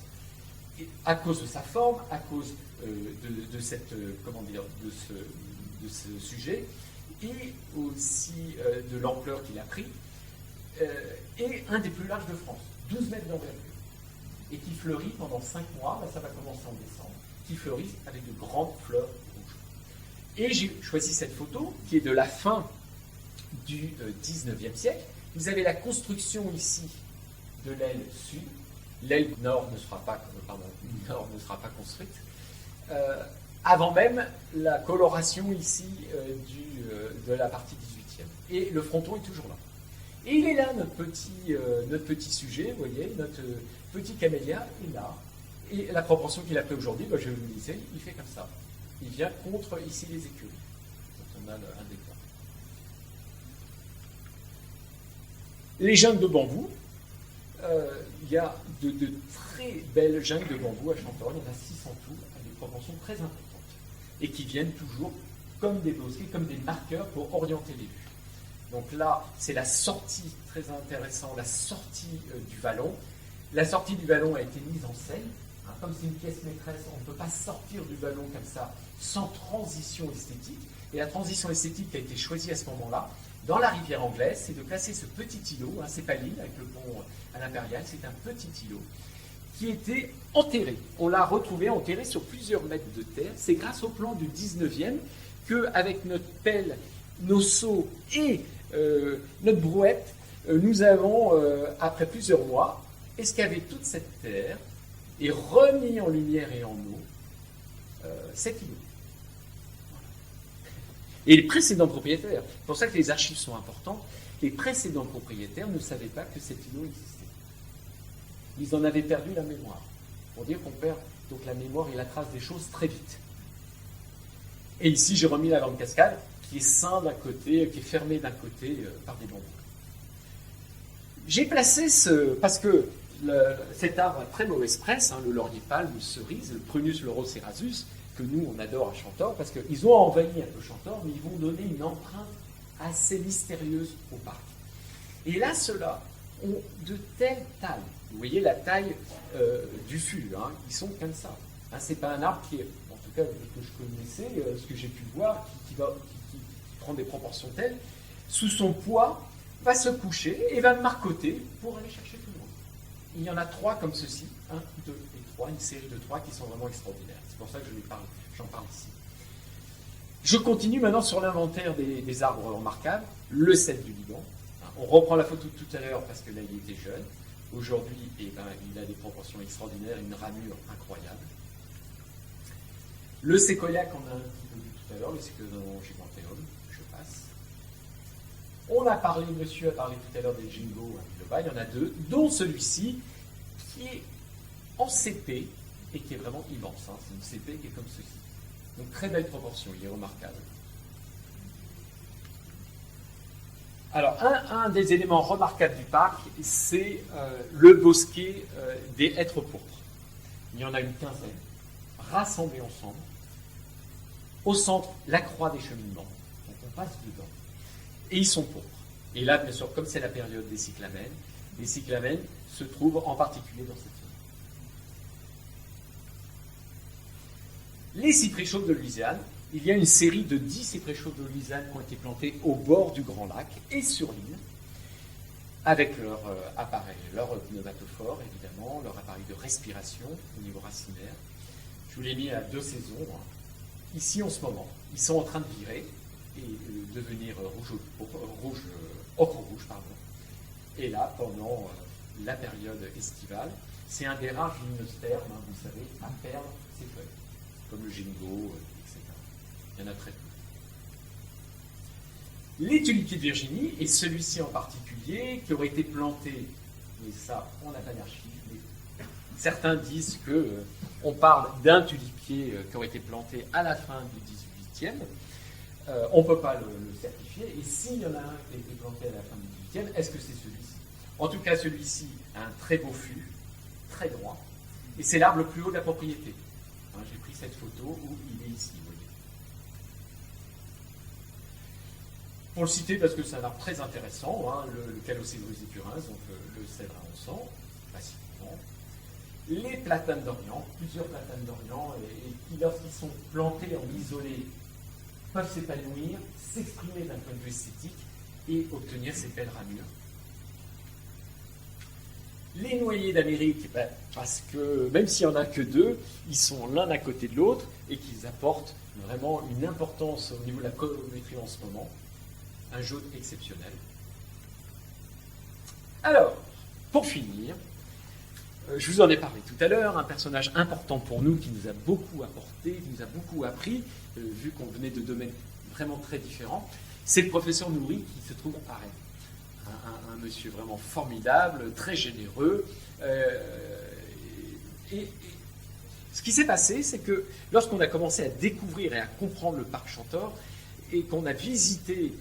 et à cause de sa forme, à cause de ce sujet, et aussi de l'ampleur qu'il a pris. est un des plus larges de France, 12 mètres d'envergure, et qui fleurit pendant 5 mois, là ça va commencer en décembre, qui fleurit avec de grandes fleurs rouges. Et j'ai choisi cette photo qui est de la fin du 19e siècle. Vous avez la construction ici de l'aile sud, l'aile nord ne sera pas construite, avant même la coloration ici de la partie 18e. Et le fronton est toujours là. Et il est là, notre petit sujet, vous voyez, notre petit camélia est là. Et la proportion qu'il a fait aujourd'hui, je vais vous le dire, il fait comme ça. Il vient contre ici les écuries. Donc on a un décor. Les jungles de bambou, il y a de très belles jungles de bambou à Chantorol, il y en a 6 en tout, à des proportions très importantes, et qui viennent toujours comme des bosquets, comme des marqueurs pour orienter les vues. Donc là, c'est la sortie, très intéressant, la sortie du vallon. La sortie du vallon a été mise en scène, hein, comme c'est une pièce maîtresse, on ne peut pas sortir du vallon comme ça, sans transition esthétique. Et la transition esthétique qui a été choisie à ce moment-là, dans la rivière anglaise, c'est de placer ce petit îlot, hein, c'est pas l'île avec le pont à l'Impérial, c'est un petit îlot qui était enterré. On l'a retrouvé enterré sur plusieurs mètres de terre. C'est grâce au plan du 19e qu'avec notre pelle, nos seaux et notre brouette, nous avons, après plusieurs mois, excavé toute cette terre et remis en lumière et en eau cet îlot. Et les précédents propriétaires, c'est pour ça que les archives sont importantes, les précédents propriétaires ne savaient pas que cet îlot existait. Ils en avaient perdu la mémoire. Pour dire qu'on perd donc la mémoire et la trace des choses très vite. Et ici, j'ai remis la grande cascade, qui est ceint d'un côté, qui est fermée d'un côté par des bambous. J'ai placé parce que cet arbre a très mauvaise presse, hein, le laurier pâle, le cerise, le Prunus leurocerasus, que nous, on adore à Chantor, parce qu'ils ont envahi un peu Chantor, mais ils vont donner une empreinte assez mystérieuse au parc. Et là, ceux-là ont de telles tailles. Vous voyez la taille du fût, hein, ils sont comme ça. Hein, c'est pas un arbre qui est, en tout cas, que je connaissais, ce que j'ai pu voir, qui prend des proportions telles, sous son poids, va se coucher et va marcoter pour aller chercher plus loin. Il y en a 3 comme ceci, 1, 2 et 3, une série de 3 qui sont vraiment extraordinaires. C'est pour ça que j'en parle ici. Je continue maintenant sur l'inventaire des arbres remarquables, le cèdre du Liban. On reprend la photo de tout à l'heure parce que là il était jeune. Aujourd'hui, il a des proportions extraordinaires, une ramure incroyable. Le séquoia qu'on a un petit peu vu tout à l'heure, le séquoia giganteum, je passe. Monsieur a parlé tout à l'heure des Jingo à Biloba, il y en a 2, dont celui-ci qui est en CP et qui est vraiment immense. Hein. C'est une CP qui est comme ceci. Donc très belle proportion, il est remarquable. Alors, un des éléments remarquables du parc, c'est le bosquet des hêtres pourpres. Il y en a une quinzaine, rassemblés ensemble. Au centre, la croix des cheminements. Donc on passe dedans. Et ils sont pourpres. Et là, bien sûr, comme c'est la période des cyclamènes, les cyclamènes se trouvent en particulier dans cette zone. Les cyprès chauves de Louisiane, il y a une série de 10 cyprès chauves de Louisiane qui ont été plantés au bord du Grand Lac et sur l'île, avec leur appareil, leur pneumatophore évidemment, leur appareil de respiration au niveau racinaire. Je vous l'ai mis à 2 saisons. Hein. Ici en ce moment, ils sont en train de virer et devenir ocre rouge, pardon. Et là, pendant la période estivale, c'est un des rares gymnospermes, hein, vous savez, à perdre ses feuilles, comme le ginkgo, etc. Il y en a très peu. Les tulipiers de Virginie, et celui-ci en particulier, qui aurait été planté, mais ça, on n'a pas d'archives, mais certains disent qu'on parle d'un tulipier qui aurait été planté à la fin du XVIIIe. On ne peut pas le certifier. Et s'il y en a un qui a été planté à la fin du XVIIIe, est-ce que c'est celui-ci? En tout cas, celui-ci a un très beau fût, très droit, et c'est l'arbre le plus haut de la propriété. Hein, j'ai pris cette photo où il est ici, vous voyez. Pour le citer, parce que c'est un arbre très intéressant, hein, le Calocébrus écurins, donc le cèdre à encens, facilement. Les platanes d'Orient, plusieurs platanes d'Orient, et qui, lorsqu'ils sont plantés en isolé, peuvent s'épanouir, s'exprimer d'un point de vue esthétique et obtenir ces belles ramures. Les noyers d'Amérique, parce que même s'il n'y en a que deux, ils sont l'un à côté de l'autre et qu'ils apportent vraiment une importance au niveau de la colorimétrie en ce moment. Un jaune exceptionnel. Alors, pour finir, je vous en ai parlé tout à l'heure, un personnage important pour nous qui nous a beaucoup apporté, qui nous a beaucoup appris, vu qu'on venait de domaines vraiment très différents, c'est le professeur Nouri qui se trouve à Rennes. Un monsieur vraiment formidable, très généreux. Et ce qui s'est passé, c'est que lorsqu'on a commencé à découvrir et à comprendre le parc Chantor, et qu'on a visité,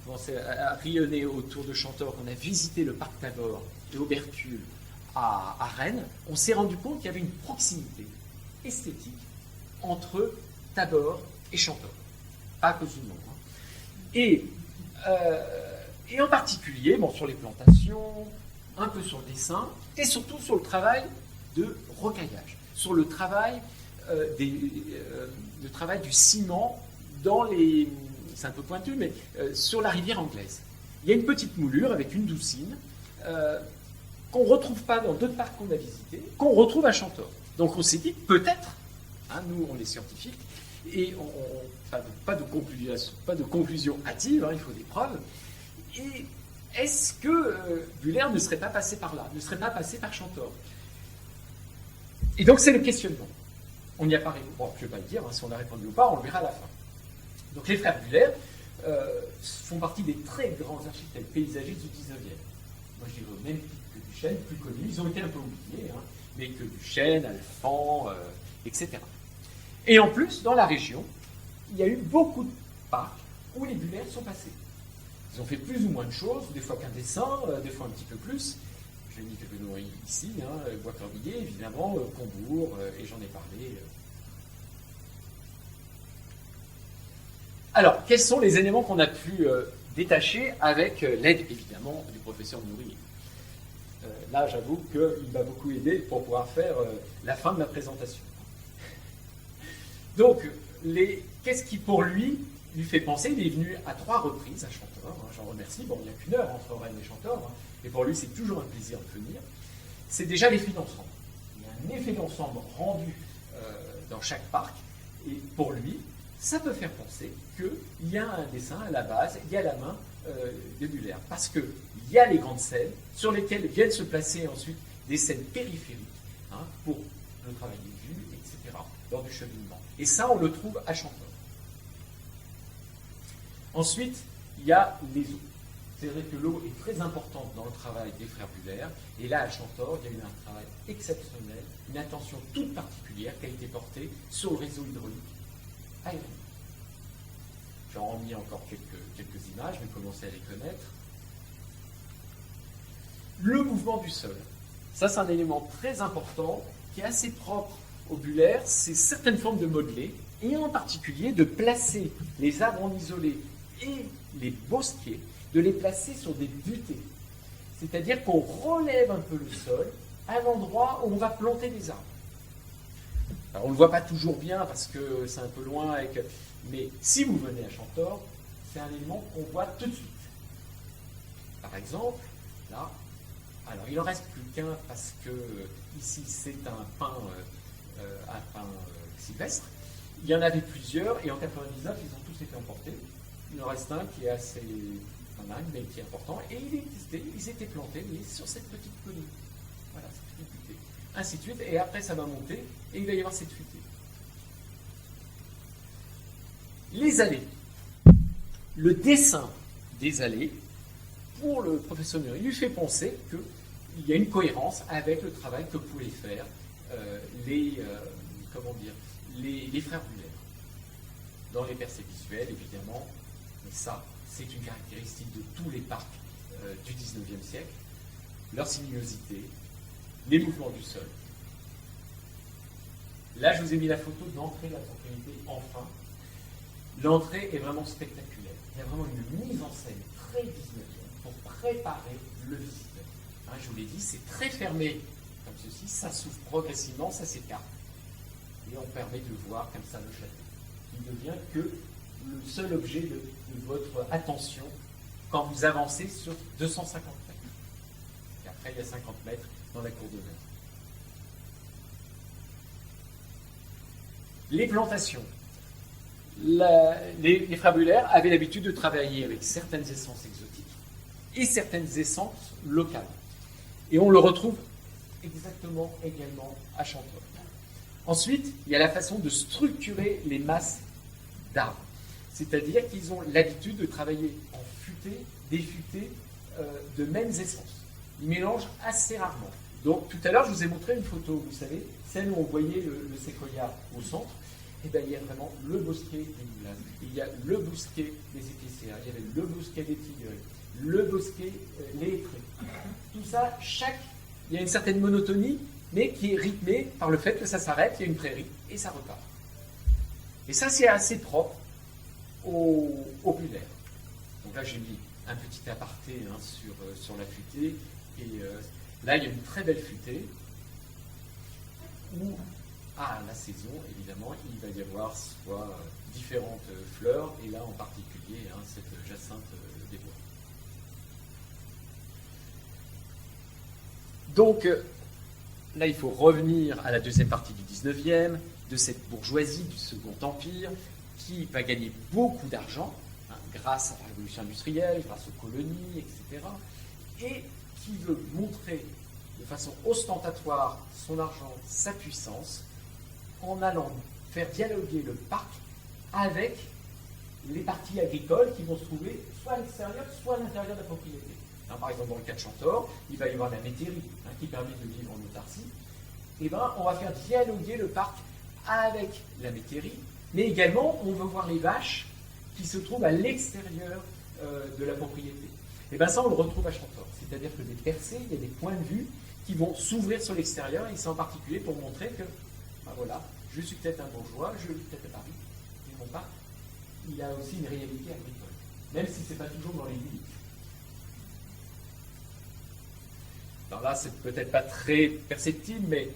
commencé à rayonner autour de Chantor, qu'on a visité le parc Tavor et Aubertule à Rennes, on s'est rendu compte qu'il y avait une proximité esthétique entre Tabor et Chantor. Pas à cause du nom. Et en particulier, sur les plantations, un peu sur le dessin, et surtout sur le travail de rocaillage, sur le travail, travail du ciment dans les... C'est un peu pointu, mais sur la rivière anglaise. Il y a une petite moulure avec une doucine qu'on ne retrouve pas dans d'autres parcs qu'on a visités, qu'on retrouve à Chantor. Donc on s'est dit, peut-être, nous on est scientifiques, et pas de conclusion hâtive, il faut des preuves. Et est-ce que Buller ne serait pas passé par là, ne serait pas passé par Chantor? Et donc c'est le questionnement. On n'y a pas répondu. Bon, je ne vais pas le dire, si on a répondu ou pas, on le verra à la fin. Donc les frères Buller font partie des très grands architectes paysagistes du 19e. Moi je dirais au même titre que Duchesne, plus connus, ils ont été un peu oubliés, mais que Duchesne, Alphand, etc. Et en plus, dans la région, il y a eu beaucoup de parcs où les Buller sont passés. Ils ont fait plus ou moins de choses, des fois qu'un dessin, des fois un petit peu plus. J'ai mis quelques noms ici, Bois-Corbillier, évidemment, Combourg, et j'en ai parlé. Alors, quels sont les éléments qu'on a pu détacher avec l'aide, évidemment, du professeur Nouri? Là, j'avoue qu'il m'a beaucoup aidé pour pouvoir faire la fin de ma présentation. Donc, qu'est-ce qui, pour lui fait penser? Il est venu à 3 reprises à Chantor, j'en remercie. Bon, il n'y a qu'une heure entre Rennes et Chantor, et pour lui, c'est toujours un plaisir de venir. C'est déjà l'effet d'ensemble. Il y a un effet d'ensemble rendu dans chaque parc, et pour lui, ça peut faire penser qu'il y a un dessin à la base, il y a la main de Buller. Parce qu'il y a les grandes scènes sur lesquelles viennent se placer ensuite des scènes périphériques pour le travail des vues, etc., lors du cheminement. Et ça, on le trouve à Chantor. Ensuite, il y a les eaux. C'est vrai que l'eau est très importante dans le travail des frères Buller. Et là, à Chantor, il y a eu un travail exceptionnel, une attention toute particulière qui a été portée sur le réseau hydraulique aérien. J'en remis encore quelques images, je vais commencer à les connaître. Le mouvement du sol. Ça, c'est un élément très important qui est assez propre au Buller. C'est certaines formes de modelé, et en particulier de placer les arbres en isolé et les bosquets, de les placer sur des butées. C'est-à-dire qu'on relève un peu le sol à l'endroit où on va planter des arbres. Alors on ne le voit pas toujours bien parce que c'est un peu loin, mais si vous venez à Chantor, c'est un élément qu'on voit tout de suite. Par exemple, là, alors il n'en reste plus qu'un parce que ici c'est un pin sylvestre. Il y en avait plusieurs et en 99 ils ont tous été emportés. Il en reste un qui est assez banal, mais qui est important. Et ils étaient plantés sur cette petite colline. Voilà, cette petite butée. Ainsi de suite. Et après, ça va monter et il va y avoir cette futée. Les allées. Le dessin des allées, pour le professeur Nouri, lui fait penser qu'il y a une cohérence avec le travail que pouvaient faire les frères Buller. Dans les percées visuelles, évidemment, mais ça, c'est une caractéristique de tous les parcs du 19e siècle, leur sinuosité, les mouvements du sol. Là, je vous ai mis la photo d'entrée de la propriété, enfin. L'entrée est vraiment spectaculaire. Il y a vraiment une mise en scène très 19e pour préparer le visiteur. Je vous l'ai dit, c'est très fermé comme ceci, ça s'ouvre progressivement, ça s'écarte. Et on permet de voir comme ça le château. Il ne devient que le seul objet de votre attention quand vous avancez sur 250 mètres. Et près, il y a 50 mètres, dans la cour d'honneur. Les plantations. Les frères Buller avaient l'habitude de travailler avec certaines essences exotiques et certaines essences locales. Et on le retrouve exactement également à Chantor. Ensuite, il y a la façon de structurer les masses d'arbres. C'est-à-dire qu'ils ont l'habitude de travailler en futaie, des futaies de mêmes essences. Ils mélangent assez rarement. Donc tout à l'heure, je vous ai montré une photo, vous savez, celle où on voyait le séquoia au centre. Et bien, il y a vraiment le bosquet des moulases, il y a le bosquet des épicéas, il y avait le bosquet des tigrés, le bosquet, les hêtraies. Tout ça, il y a une certaine monotonie, mais qui est rythmée par le fait que ça s'arrête, il y a une prairie, et ça repart. Et ça, c'est assez propre au Buller. Donc là, j'ai mis un petit aparté sur la futaie, et là, il y a une très belle futaie, où, à la saison, évidemment, il va y avoir soit différentes fleurs, et là, en particulier, cette jacinthe des bois. Donc, là, il faut revenir à la deuxième partie du 19e, de cette bourgeoisie du Second Empire, qui va gagner beaucoup d'argent, grâce à la révolution industrielle, grâce aux colonies, etc., et qui veut montrer de façon ostentatoire son argent, sa puissance, en allant faire dialoguer le parc avec les parties agricoles qui vont se trouver soit à l'extérieur, soit à l'intérieur de la propriété. Par exemple, dans le cas de Chantor, il va y avoir la métairie qui permet de vivre en autarcie. Et on va faire dialoguer le parc avec la métairie, mais également, on veut voir les vaches qui se trouvent à l'extérieur de la propriété. Et ça, on le retrouve à Chantor. C'est-à-dire que des percées, il y a des points de vue qui vont s'ouvrir sur l'extérieur, et c'est en particulier pour montrer que, voilà, je suis peut-être un bourgeois, je vis peut-être à Paris, mais mon parc, il a aussi une réalité agricole, même si ce n'est pas toujours dans les limites. Alors là, c'est peut-être pas très perceptible, mais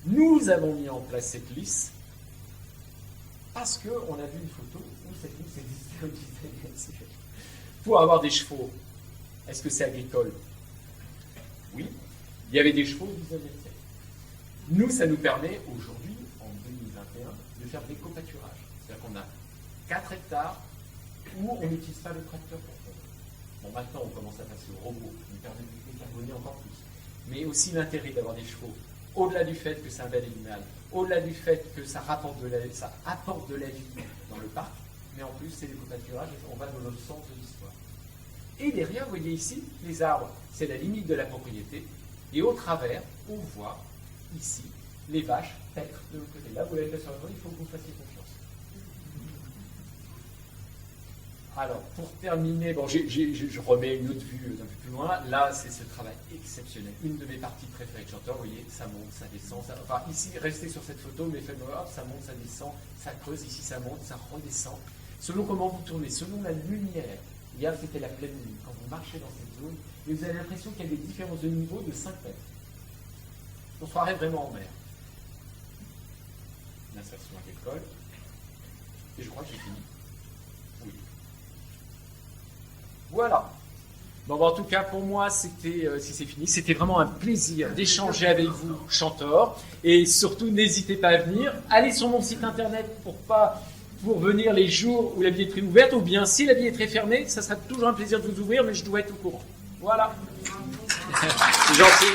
nous avons mis en place cette lisse parce qu'on a vu une photo où cette lisse existait au 19e siècle. Pour avoir des chevaux, est-ce que c'est agricole? Oui, il y avait des chevaux au 19e siècle. Nous, ça nous permet aujourd'hui, en 2021, de faire des copâturages. C'est-à-dire qu'on a 4 hectares où on n'utilise pas le tracteur pour faire. Bon, maintenant, on commence à passer au robot, qui nous permet de décarboner encore plus. Mais aussi l'intérêt d'avoir des chevaux, au-delà du fait que c'est un bel animal, au-delà du fait que ça apporte de la vie dans le parc, mais en plus, c'est des copâturages, on va dans le centre de l'histoire. Et derrière, vous voyez ici, les arbres, c'est la limite de la propriété, et au travers, on voit ici les vaches paître de l'autre côté. Là, vous l'avez fait sur la photo, il faut que vous fassiez confiance. Alors, pour terminer, bon, je remets une autre vue un peu plus loin. Là, c'est ce travail exceptionnel. Une de mes parties préférées de Chantor, vous voyez, ça monte, ça descend. Enfin, ici, restez sur cette photo, mais faites hop, ça monte, ça descend, ça creuse, ici, ça monte, ça redescend. Selon comment vous tournez, selon la lumière. Hier, c'était la pleine nuit. Quand vous marchez dans cette zone, et vous avez l'impression qu'il y a des différences de niveau de 5 mètres. On se croirait vraiment en mer. L'insertion agricole. Et je crois que j'ai fini. Oui. Voilà. Bon, en tout cas, pour moi, c'était, si c'est fini, c'était vraiment un plaisir d'échanger avec vous, Chantor. Et surtout, n'hésitez pas à venir. Allez sur mon site internet pour venir les jours où la billetterie est ouverte, ou bien si la billetterie est fermée, ça sera toujours un plaisir de vous ouvrir, mais je dois être au courant. Voilà. C'est gentil.